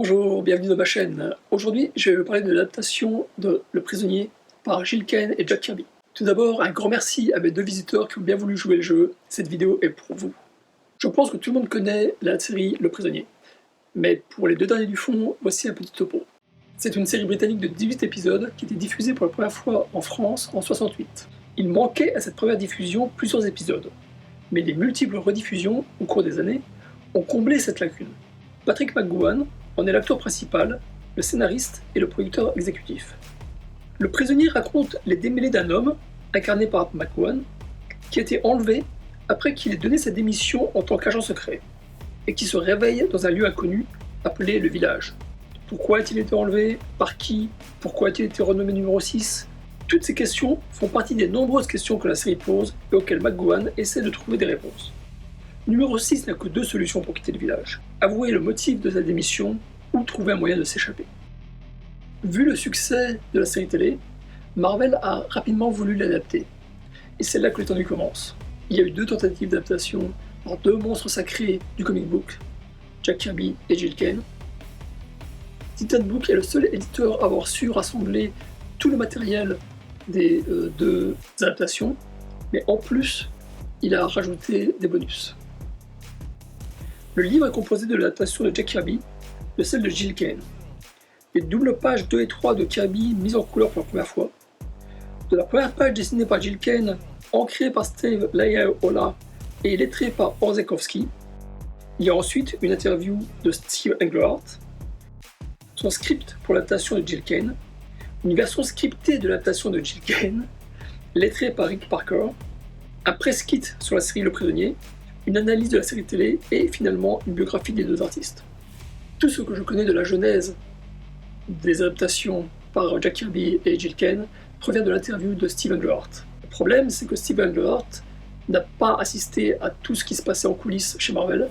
Bonjour, bienvenue dans ma chaîne. Aujourd'hui, je vais vous parler de l'adaptation de Le Prisonnier par Jill Kane et Jack Kirby. Tout d'abord, un grand merci à mes deux visiteurs qui ont bien voulu jouer le jeu. Cette vidéo est pour vous. Je pense que tout le monde connaît la série Le Prisonnier. Mais pour les deux derniers du fond, voici un petit topo. C'est une série britannique de 18 épisodes qui était diffusée pour la première fois en France en 68. Il manquait à cette première diffusion plusieurs épisodes. Mais les multiples rediffusions au cours des années ont comblé cette lacune. Patrick McGoohan en est l'acteur principal, le scénariste et le producteur exécutif. Le Prisonnier raconte les démêlés d'un homme, incarné par McGoohan, qui a été enlevé après qu'il ait donné sa démission en tant qu'agent secret, et qui se réveille dans un lieu inconnu appelé le village. Pourquoi a-t-il été enlevé? Par qui? Pourquoi a-t-il été renommé numéro 6? Toutes ces questions font partie des nombreuses questions que la série pose et auxquelles McGoohan essaie de trouver des réponses. Numéro 6 n'a que deux solutions pour quitter le village. Avouer le motif de sa démission ou trouver un moyen de s'échapper. Vu le succès de la série télé, Marvel a rapidement voulu l'adapter. Et c'est là que l'étendue commence. Il y a eu deux tentatives d'adaptation par deux monstres sacrés du comic book, Jack Kirby et Jill Kane. Titan Book est le seul éditeur à avoir su rassembler tout le matériel des deux adaptations, mais en plus, il a rajouté des bonus. Le livre est composé de l'adaptation de Jack Kirby, de celle de Jill Kane. Les doubles pages 2 et 3 de Kirby mises en couleur pour la première fois, de la première page dessinée par Jill Kane, ancrée par Steve Layaola et lettrée par Orzechowski. Il y a ensuite une interview de Steve Englehart, son script pour l'adaptation de Jill Kane, une version scriptée de l'adaptation de Jill Kane, lettrée par Rick Parker, un press kit sur la série Le Prisonnier, une analyse de la série télé et finalement une biographie des deux artistes. Tout ce que je connais de la genèse des adaptations par Jack Kirby et Jill Kane provient de l'interview de Steve Englehart. Le problème, c'est que Steve Englehart n'a pas assisté à tout ce qui se passait en coulisses chez Marvel,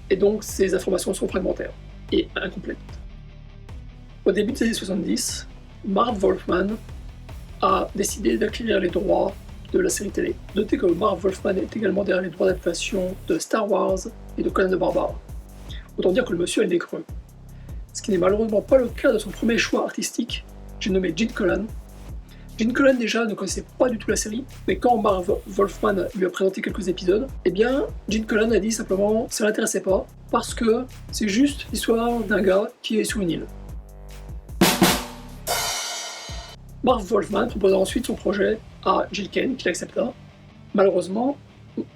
et donc ces informations sont fragmentaires et incomplètes. Au début des années 70, Marv Wolfman a décidé d'acquérir les droits de la série télé. Notez que Marv Wolfman est également derrière les droits d'adaptation de Star Wars et de Conan le Barbare. Autant dire que le monsieur a le nez creux. Ce qui n'est malheureusement pas le cas de son premier choix artistique, j'ai nommé Gene Colan. Gene Colan déjà ne connaissait pas du tout la série, mais quand Marv Wolfman lui a présenté quelques épisodes, eh bien Gene Colan a dit simplement que ça ne l'intéressait pas, parce que c'est juste l'histoire d'un gars qui est sur une île. Marv Wolfman proposa ensuite son projet à Jill Kane, qui l'accepta. Malheureusement,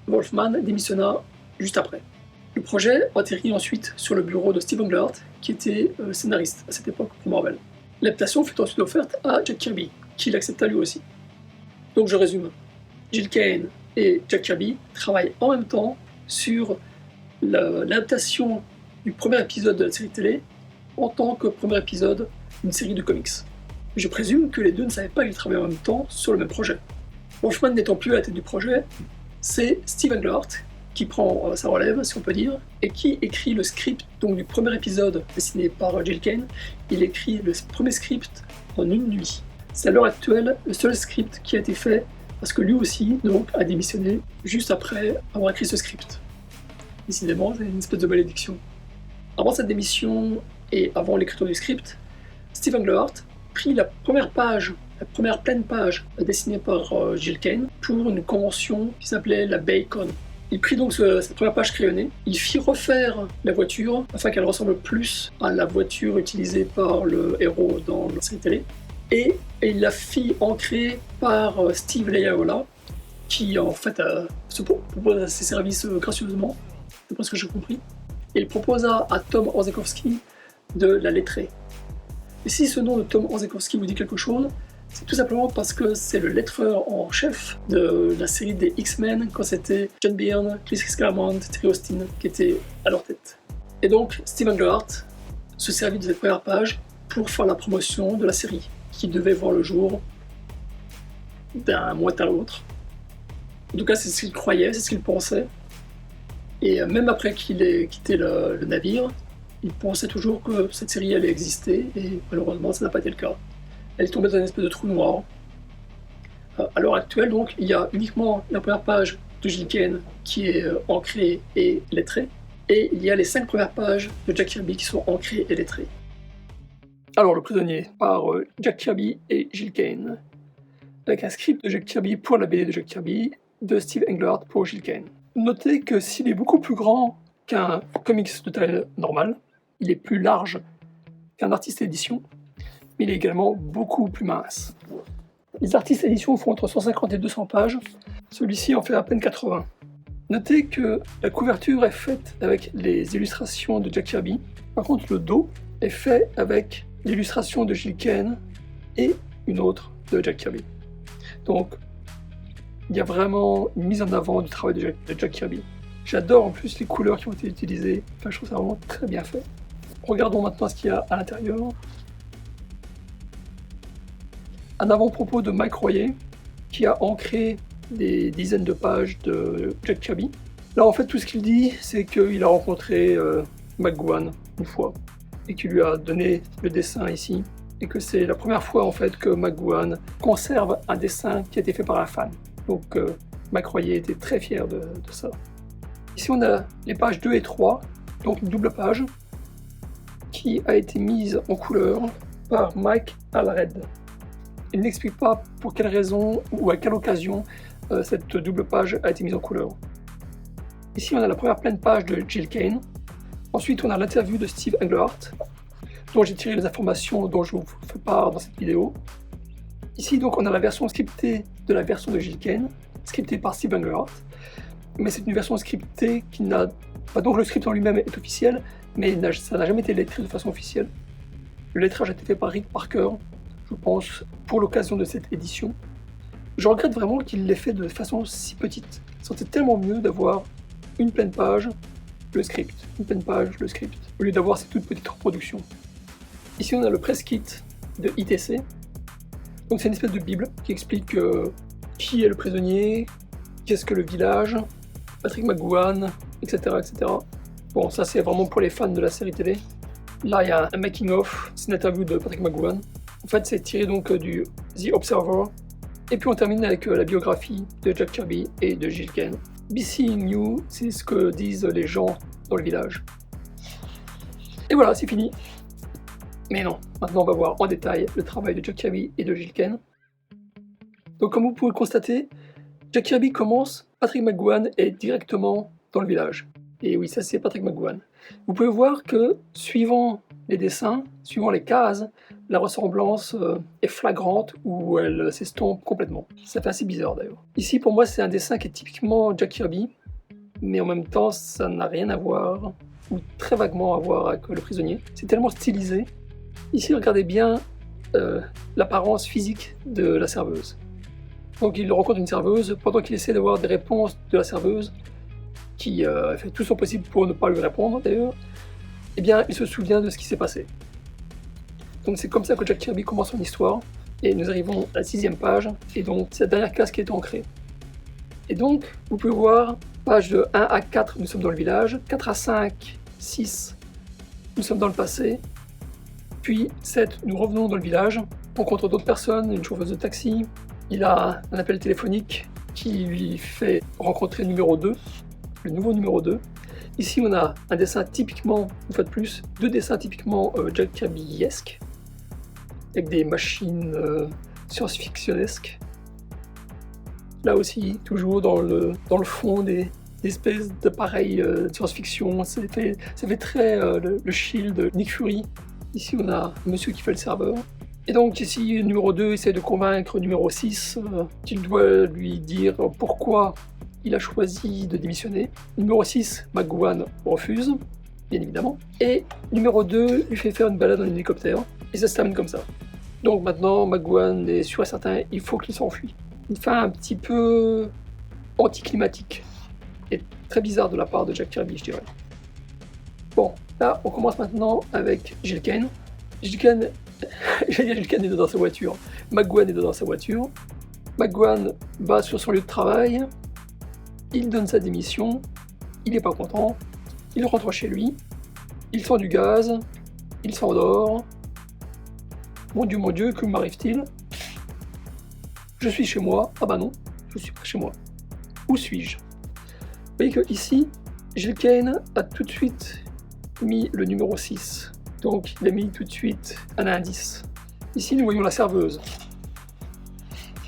Wolfman démissionna juste après. Le projet atterrit ensuite sur le bureau de Steve Englehart, qui était scénariste à cette époque pour Marvel. L'adaptation fut ensuite offerte à Jack Kirby, qui l'accepta lui aussi. Donc je résume. Jill Kane et Jack Kirby travaillent en même temps sur l'adaptation du premier épisode de la série télé en tant que premier épisode d'une série de comics. Je présume que les deux ne savaient pas qu'ils travaillaient en même temps sur le même projet. Wolfman n'étant plus à la tête du projet, c'est Steve Englehart qui prend sa relève, si on peut dire, et qui écrit le script donc, du premier épisode dessiné par Jill Kane. Il écrit le premier script en une nuit. C'est à l'heure actuelle le seul script qui a été fait, parce que lui aussi donc, a démissionné juste après avoir écrit ce script. Décidément, c'est une espèce de malédiction. Avant cette démission et avant l'écriture du script, Steve Englehart prit la première pleine page dessinée par Jill Kane pour une convention qui s'appelait la Bacon. Il prit donc cette première page crayonnée, il fit refaire la voiture afin qu'elle ressemble plus à la voiture utilisée par le héros dans la série télé, et il la fit ancrer par Steve Layaola, qui en fait se propose ses services gracieusement, c'est pas ce que j'ai compris, et il proposa à Tom Orzechowski de la lettrer. Et si ce nom de Tom Orzechowski vous dit quelque chose, c'est tout simplement parce que c'est le lettreur en chef de la série des X-Men quand c'était John Byrne, Chris Claremont, Terry Austin qui étaient à leur tête. Et donc Steve Englehart se servit de cette première page pour faire la promotion de la série, qui devait voir le jour d'un mois à l'autre. En tout cas, c'est ce qu'il croyait, c'est ce qu'il pensait. Et même après qu'il ait quitté le navire, il pensait toujours que cette série allait exister, et malheureusement ça n'a pas été le cas. Elle est tombée dans une espèce de trou noir. À l'heure actuelle, donc, il y a uniquement la première page de Jill Kane qui est ancrée et lettrée, et il y a les 5 premières pages de Jack Kirby qui sont ancrées et lettrées. Alors, le prisonnier par Jack Kirby et Gil Kane, avec un script de Jack Kirby pour la BD de Jack Kirby, de Steve Englehart pour Gil Kane. Notez que s'il est beaucoup plus grand qu'un comics de taille normale, il est plus large qu'un artiste édition, mais il est également beaucoup plus mince. Les artistes éditions font entre 150 et 200 pages, celui-ci en fait à peine 80. Notez que la couverture est faite avec les illustrations de Jack Kirby, par contre le dos est fait avec l'illustration de Gil Kane et une autre de Jack Kirby. Donc il y a vraiment une mise en avant du travail de Jack Kirby. J'adore en plus les couleurs qui ont été utilisées, enfin, je trouve ça vraiment très bien fait. Regardons maintenant ce qu'il y a à l'intérieur. Un avant-propos de Mike Royer, qui a ancré des dizaines de pages de Jack Kirby. Là, en fait, tout ce qu'il dit, c'est qu'il a rencontré McGowan une fois, et qu'il lui a donné le dessin ici, et que c'est la première fois, en fait, que McGowan conserve un dessin qui a été fait par un fan. Donc, Mike Royer était très fier de ça. Ici, on a les pages 2 et 3, donc une double page, qui a été mise en couleur par Mike Allred. Il n'explique pas pour quelle raison ou à quelle occasion cette double page a été mise en couleur. Ici, on a la première pleine page de Gil Kane. Ensuite, on a l'interview de Steve Englehart, dont j'ai tiré les informations dont je vous fais part dans cette vidéo. Ici, donc, on a la version scriptée de la version de Gil Kane, scriptée par Steve Englehart. Mais c'est une version scriptée qui n'a... donc le script en lui-même est officiel, mais ça n'a jamais été lettré de façon officielle. Le lettrage a été fait par Rick Parker, je pense, pour l'occasion de cette édition. Je regrette vraiment qu'il l'ait fait de façon si petite. C'était tellement mieux d'avoir une pleine page, le script, une pleine page, le script, au lieu d'avoir ces toutes petites reproductions. Ici, on a le press kit de ITC. Donc c'est une espèce de bible qui explique qui est le prisonnier, qu'est-ce que le village, Patrick McGowan, etc., etc. Bon, ça c'est vraiment pour les fans de la série télé. Là, il y a un making-of, c'est une interview de Patrick McGowan. En fait, c'est tiré donc du The Observer. Et puis on termine avec la biographie de Jack Kirby et de Gil Kane. Be seeing you, c'est ce que disent les gens dans le village. Et voilà, c'est fini. Mais non, maintenant on va voir en détail le travail de Jack Kirby et de Gil Kane. Donc comme vous pouvez le constater, Jack Kirby commence, Patrick McGowan est directement dans le village. Et oui, ça c'est Patrick McGowan. Vous pouvez voir que, suivant les dessins, suivant les cases, la ressemblance est flagrante ou elle s'estompe complètement. Ça fait assez bizarre d'ailleurs. Ici, pour moi, c'est un dessin qui est typiquement Jack Kirby, mais en même temps, ça n'a rien à voir, ou très vaguement à voir avec le prisonnier. C'est tellement stylisé. Ici, regardez bien l'apparence physique de la serveuse. Donc il rencontre une serveuse, pendant qu'il essaie d'avoir des réponses de la serveuse, qui fait tout son possible pour ne pas lui répondre d'ailleurs, eh bien il se souvient de ce qui s'est passé. Donc c'est comme ça que Jack Kirby commence son histoire, et nous arrivons à la 6e page, et donc c'est la dernière case qui est ancrée. Et donc, vous pouvez voir, page de 1 à 4, nous sommes dans le village, 4 à 5, 6, nous sommes dans le passé, puis 7, nous revenons dans le village, on rencontre d'autres personnes, une chauffeuse de taxi, il a un appel téléphonique qui lui fait rencontrer le numéro 2, le nouveau numéro 2. Ici, on a un dessin typiquement, une fois de plus, deux dessins typiquement Jack Kirby-esque, avec des machines science-fictionnesques. Là aussi, toujours dans le fond des espèces d'appareils de science-fiction. Ça fait très le Shield de Nick Fury. Ici, on a un monsieur qui fait le serveur. Et donc ici, le numéro 2 essaie de convaincre le numéro 6 qu'il doit lui dire pourquoi il a choisi de démissionner. Numéro 6, McGowan refuse, bien évidemment. Et numéro 2 lui fait faire une balade en hélicoptère. Et ça se termine comme ça. Donc maintenant, McGowan est sûr et certain, il faut qu'il s'enfuit. Une fin un petit peu anticlimatique. Et très bizarre de la part de Jack Kirby, je dirais. Bon, là, on commence maintenant avec Gil Kane. Gil Kane est dans sa voiture. McGowan est dans sa voiture. McGowan va sur son lieu de travail. Il donne sa démission. Il n'est pas content. Il rentre chez lui. Il sent du gaz. Il s'endort. Mon Dieu, que m'arrive-t-il? Je suis chez moi. Ah bah non, je suis pas chez moi. Où suis-je? Vous voyez que ici, Gil Kane a tout de suite mis le numéro 6 Donc il a mis tout de suite un indice. Ici nous voyons la serveuse.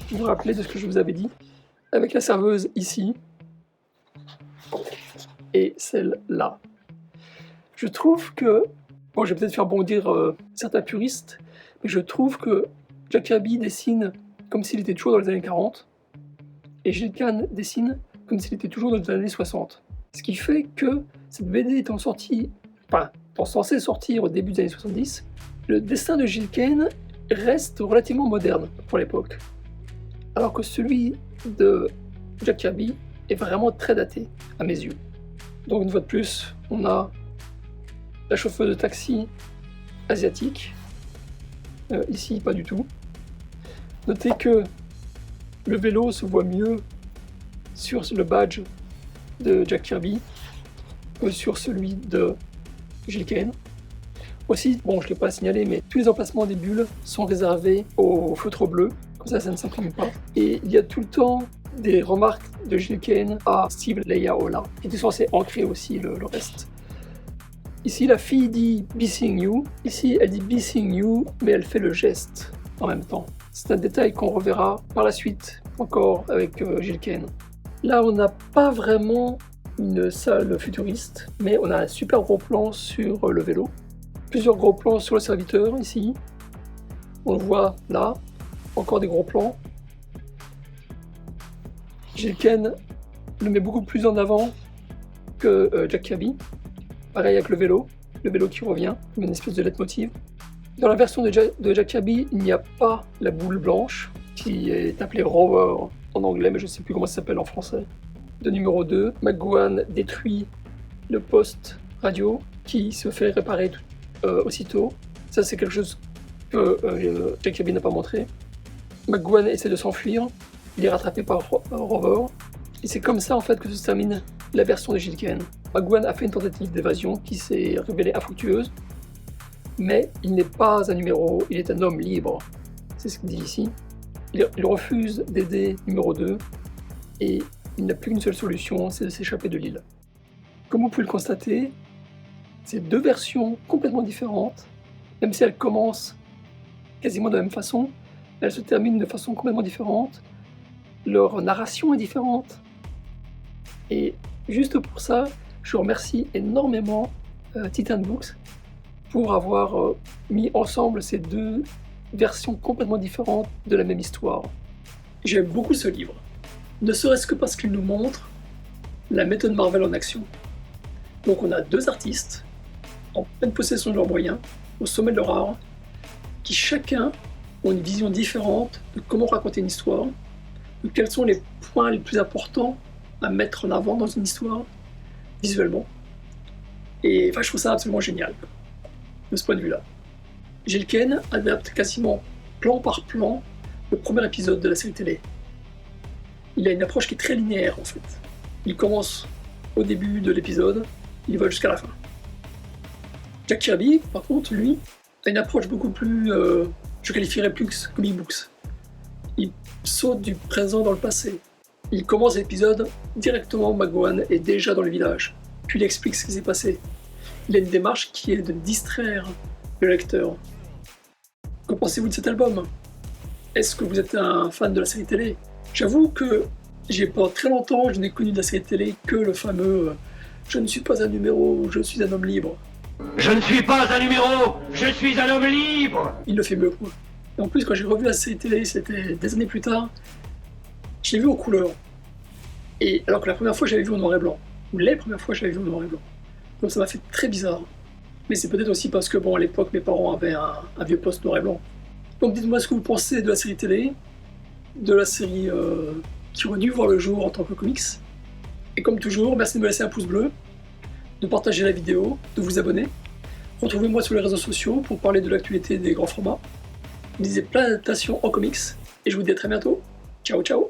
Vous vous rappelez de ce que je vous avais dit? Avec la serveuse ici et celle-là. Je trouve que, bon, je vais peut-être faire bondir certains puristes, mais je trouve que Jack Kirby dessine comme s'il était toujours dans les années 40 et Gil Kane dessine comme s'il était toujours dans les années 60. Ce qui fait que cette BD étant censée sortir au début des années 70, le dessin de Gil Kane reste relativement moderne pour l'époque. Alors que celui de Jack Kirby est vraiment très daté, à mes yeux. Donc une fois de plus, on a la chauffeuse de taxi asiatique. Ici, pas du tout. Notez que le vélo se voit mieux sur le badge de Jack Kirby que sur celui de Gil Kane. Aussi, bon, je ne l'ai pas signalé, mais tous les emplacements des bulles sont réservés au feutre bleu, comme ça ne s'imprime pas. Et il y a tout le temps des remarques de Gil Kane à Steve Leiaola, qui était censé ancrer aussi le reste. Ici, la fille dit « be seeing you ». Ici, elle dit « be seeing you », mais elle fait le geste en même temps. C'est un détail qu'on reverra par la suite, encore avec Gil Kane. Là, on n'a pas vraiment une salle futuriste, mais on a un super gros plan sur le vélo. Plusieurs gros plans sur le serviteur, ici. On le voit là, encore des gros plans. Gil Kane le met beaucoup plus en avant que Jack Kirby. Pareil avec le vélo qui revient, comme une espèce de leitmotiv. Dans la version de Jack Kirby, il n'y a pas la boule blanche, qui est appelée Rover en anglais, mais je ne sais plus comment ça s'appelle en français. De numéro 2, McGowan détruit le poste radio, qui se fait réparer aussitôt. Ça, c'est quelque chose que Jack Kirby n'a pas montré. McGowan essaie de s'enfuir, il est rattrapé par Rover, et c'est comme ça en fait que se termine la version de Gil Kane. McGowan a fait une tentative d'évasion qui s'est révélée infructueuse, mais il n'est pas un numéro, il est un homme libre. C'est ce qu'il dit ici. Il refuse d'aider numéro 2, et il n'a plus qu'une seule solution, c'est de s'échapper de l'île. Comme vous pouvez le constater, c'est deux versions complètement différentes, même si elles commencent quasiment de la même façon, elles se terminent de façon complètement différente, leur narration est différente, et juste pour ça, je remercie énormément Titan Books pour avoir mis ensemble ces deux versions complètement différentes de la même histoire. J'aime beaucoup ce livre, ne serait-ce que parce qu'il nous montre la méthode Marvel en action. Donc on a deux artistes, en pleine possession de leurs moyens, au sommet de leur art, qui chacun ont une vision différente de comment raconter une histoire, de quels sont les points les plus importants à mettre en avant dans une histoire, visuellement. Et enfin, je trouve ça absolument génial, de ce point de vue-là. Gil Kane adapte quasiment plan par plan le premier épisode de la série télé. Il a une approche qui est très linéaire, en fait. Il commence au début de l'épisode, il va jusqu'à la fin. Jack Kirby, par contre, lui, a une approche beaucoup plus, je qualifierais plus comic books. Il saute du présent dans le passé. Il commence l'épisode directement, McGowan est déjà dans le village. Puis il explique ce qui s'est passé. Il a une démarche qui est de distraire le lecteur. Que pensez-vous de cet album? Est-ce que vous êtes un fan de la série télé? J'avoue que pendant très longtemps, je n'ai connu de la série télé que le fameux « Je ne suis pas un numéro, je suis un homme libre ». Je ne suis pas un numéro, je suis un homme libre. Il le fait mieux, quoi. Et en plus, quand j'ai revu la série télé, c'était des années plus tard, je l'ai vu en couleur. Et alors que la première fois, j'avais vu en noir et blanc. Ou les premières fois, j'avais vu en noir et blanc. Donc ça m'a fait très bizarre. Mais c'est peut-être aussi parce que, bon, à l'époque, mes parents avaient un vieux poste noir et blanc. Donc dites-moi ce que vous pensez de la série télé, de la série qui aurait dû voir le jour en tant que comics. Et comme toujours, merci de me laisser un pouce bleu, de partager la vidéo, de vous abonner. Retrouvez-moi sur les réseaux sociaux pour parler de l'actualité des grands formats. Lisez plein d'adaptations en comics, et je vous dis à très bientôt. Ciao ciao.